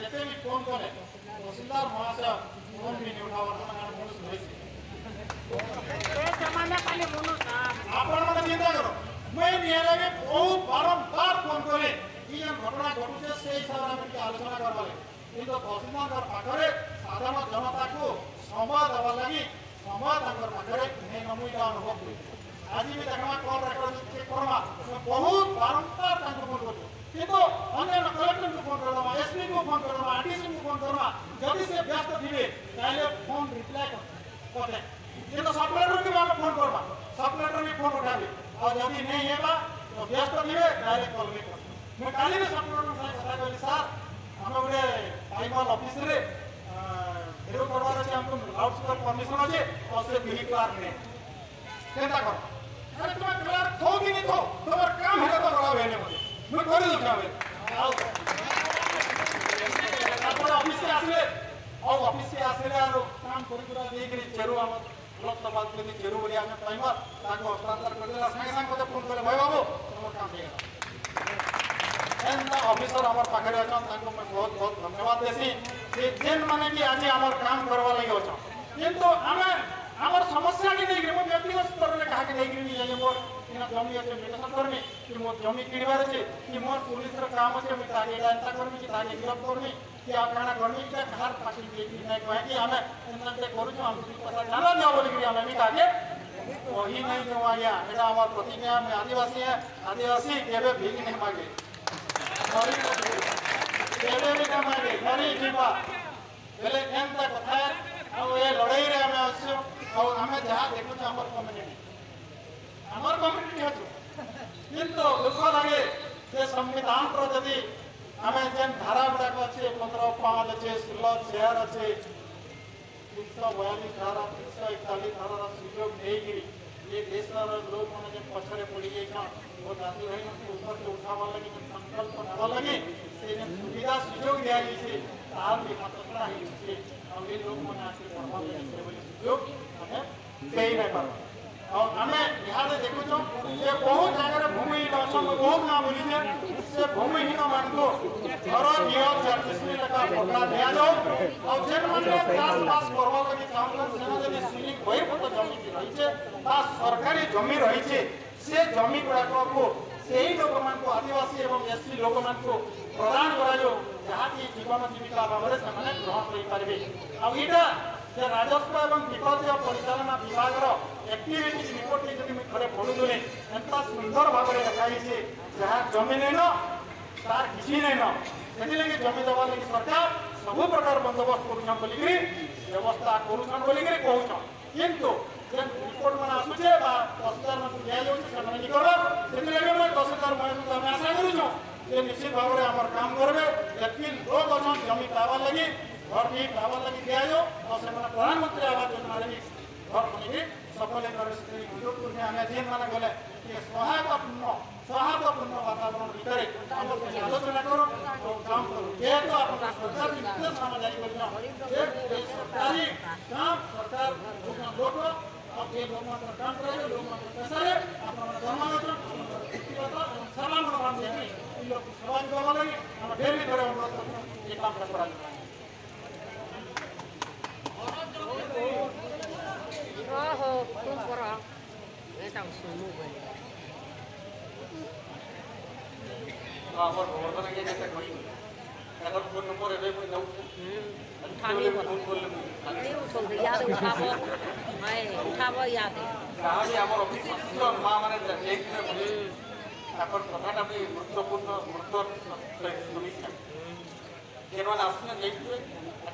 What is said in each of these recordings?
जिते भी फोन कले तहसीलदार महाशय फोन भी नहीं उठा वर्तमान आपण मैंने चिंता करो मैं निहला के बहुत बारंबार फोन करे ये घटना घटुचे से हिसाब से आलोचना करवा किंतु तहसीलदार पाखे साधारण जनता को समय देवा लगी समय पाखे नहीं नमुईटा अनुभव हुए आज भी देखा कॉल रेकर्ड चेक करमा बहुत बारंबार फोन कर किंतु अन्य कलेक्टर को फोन करदमा एसपी को फोन करदमा आरटीसी को फोन करदमा जदि से व्यस्त थे ताले फोन रिप्लाई करते किंतु सब कलेक्टर के हम फोन करबा सब कलेक्टर भी फोन उठाबे और जदि नहीं हेबा तो व्यस्त थे डायरेक्ट कॉल भी कर मैं काली में सब कलेक्टर से कथा कहली सर हम गोटे टाइमल ऑफिस रे हेरो करवार अछि हमको लाउड स्पीकर परमिशन अछि और से बिल क्लार्क ने केता कर अरे तुम क्लार्क थो कि नहीं थो तुम्हार काम है तो बड़ा भेने मुझे मैं कर दो जावे आओ अपन ऑफिस से आसले और ऑफिस से आसले और काम करी पूरा देख रे चेरो हम ब्लॉक सभा के चेरो बलिया में टाइमर ताको हस्तांतर कर देला संगे संग को फोन करे भाई बाबू तुम काम देगा एंड ऑफिसर हमर पाखरे अछन ताको मैं बहुत बहुत धन्यवाद देसी जे जेन माने कि आज हमर काम करवा लागि अछन किंतु हमें हमर समस्या के नहीं मो व्यक्तिगत स्तर रे कहा के नहीं गिनी जाय मोर इना जमी अछि मेडिटेशन करमी कि मोर जमी किनबार अछि कि मोर पुलिस रो काम अछि मैं ताके डांटा करमी कि ताके गिरफ्त करमी कि आकाना करमी कि घर पासी के नहीं कहे कि हमें इतना से करू हम पता जाना जाओ बोली कि हमें ताके वही नहीं जवाया एटा हमर प्रतिज्ञा में आदिवासी है आदिवासी केबे भीख नहीं मांगे केबे भी ना मांगे घरी जीवा बेले एंता कथा और ये लड़ाई रे हमें असो और हमें जहाँ देखो हमर कम्युनिटी है किंतु दुख लगे जे संविधान रो यदि हमें जेन धारा गुड़ाक अच्छे 15(5) अच्छे 16(6) अच्छे 342 धारा 341 धारा सुयोग नहीं ये देश लोग मैंने जेन पछरे पड़ी जाए वो जाति भाई ऊपर से उठावा लगी संकल्प नवा लगी से सुविधा सुयोग दिया जाए तार भी खतरा है और ये लोग मैंने आके पढ़वा लगी सुयोग हमें सही नहीं पार और हमें यहाँ से देखो जो ये बहुत जगह भूमिहीन अच्छा बहुत ना बोली से भूमिहीन मान को घर नियो 40 टका पट्टा दिया जाओ और जेन माने क्लास पास करवा लगी चाहलन सेना जदी सिलिंग बहिर्भूत जमी रही छे ता सरकारी जमी रही छे से जमी गुड़ा को सही लोक मान को आदिवासी एवं एससी लोक मान को प्रदान करा जो जहाँ की जीवन जीविका भाव से ग्रहण कर पारे और इटा राजस्व एवं विपत्ति परिचालना विभाग एक्टिविटी रिपोर्ट जब थे पढ़ुले एंता सुंदर भाव में लिखाई जहाँ जमी नहीं तार किसी नहीं से जमी देवा लगी सरकार सब प्रकार बंदोबस्त कर व्यवस्था कर किंतु रिपोर्ट मैंने आसूचे तहसीलदार मैं दिया जाऊँगी मैं तहसीलदार मैं आशा करूँ निश्चित भाव में आम काम करेंगे लेकिन लोग अच्छा जमी पावा लगी घर भी पावा लगी दिया जाओ और से प्रधानमंत्री आवास योजना लगी घर बनी सफल सुजोगपुर में आम जेन मैंने गले सहायतापूर्ण वातावरण भितर आलोचना करो और काम करो जेहेतु आप सरकार निर्देश जारी कर सरकारी काम सरकार लोक और ये लोग काम करे लोग पैसा सामान समाज करवा लगी हम ढेर भी करे ये काम करा हो तुम करो ऐसा सुनो আমার খবরটা নাকি যেটা করি এখন ফোন নম্বর এবে মই নাও उठाने ফোন করলে नहीं उठो याद उठाबो हाय उठाबो याद কাহানি আমার অফিস আসছিল মা মানে দেখলে বলি এখন কথাটা আমি গুরুত্বপূর্ণ শুনিছি যেন আসলে দেখবে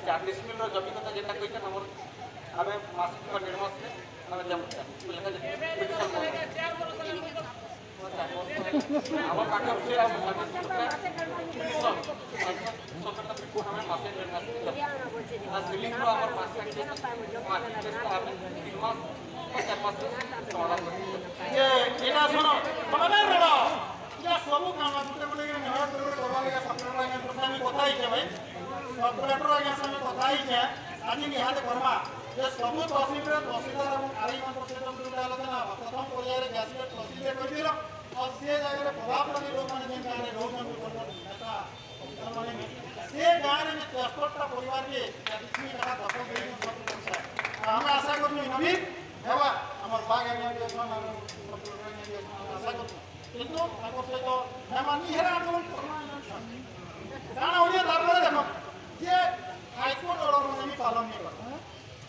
40 মিনিটের জমি কথা যেটা কইছেন আমার আমি মাসিক বা 1.5 মাসে আমি যেমন আমার কাকা উঠে আমি মাসে 1.5 মাস আর সিলিং তো আমার মাসে এটা শোনো মানে বড় এটা সব কাম আছে বলে নিহাত করে করবা লাগে সরকার লাগে প্রথমে কথা হইছে ভাই সরকার লাগে সঙ্গে কথা হইছে আজি নিহাত করবা যে সব তহসিলদার এবং আরই মন্ত্র সেটা আলোচনা প্রথম পর্যায়ে গ্যাসের তহসিলদার করে দিল और से जगह प्रभाव पड़े लोग माने जिन गाँव में लोग माने नेता से गाँव में तेस्तोटा परिवार के किसी का दखल देने सब कुछ है हमें आशा करनी नवीन है वा हमारे बाग एरिया के उसमें आशा करनी किंतु आपको से तो मैं मानी है आंदोलन करना कारण उन्हें दरबार देखो ये हाईकोर्ट ऑर्डर में भी पालन नहीं करता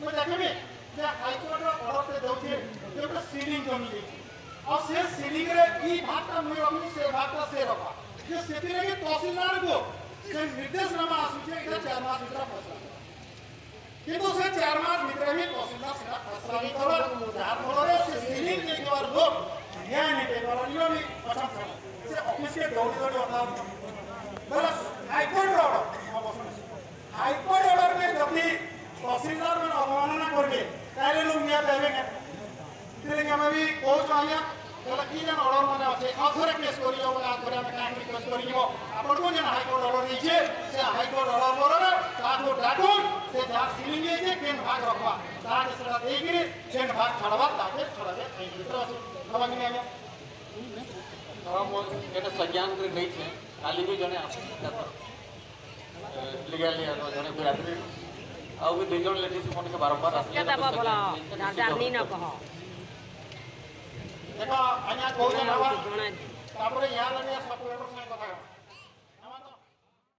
मैं देखे भी ये हाईकोर्ट ऑर्डर पे दोगे जो कि सीलिंग जमी दी और से सीलिंग रे ई भाग का मुझे अपनी से भाग का से रखा जो सेती लगे तहसीलदार को से निर्देश नामा आसुचे इधर 4 मास भीतर फैसला किंतु से 4 मास भीतर ही तहसीलदार से फैसला नहीं करो जार फलोरे से सीलिंग के द्वार लोग न्याय नहीं दे वाला नियो भी पसंद कर से ऑफिस के दौड़ी होता बस हाईकोर्ट ऑर्डर में जब भी तहसीलदार में अवमानना करके ताले लोग न्याय देवेंगे इसलिए हमें भी कोच आया बोला कि जन ऑर्डर माने আছে আথরে কেস করিও বলে আথরে আমি কাহিনী কেস করিও আপন কোন জন হাইকোর্ট অর্ডর দিয়েছে সে হাইকোর্ট অর্ডর বলরে তাকে ডাকুন সে যা সিলিং দিয়েছে কেন ভাগ রাখবা তাকে সেটা দেইকি কেন ভাগ ছাড়বা তাকে ছড়াবে এই ভিতর আছে সবাই নিয়ে हम एटा संज्ञान करे नहीं थे काली भी जने लीगल जने गुजराती आ भी दुई जन लेडीज फोन के बारंबार आसले क्या दबा बोला जानी न कहो देखो अन्या कोई ना हवा जोना तापरे यहाँ लगे सब लेटर से কথা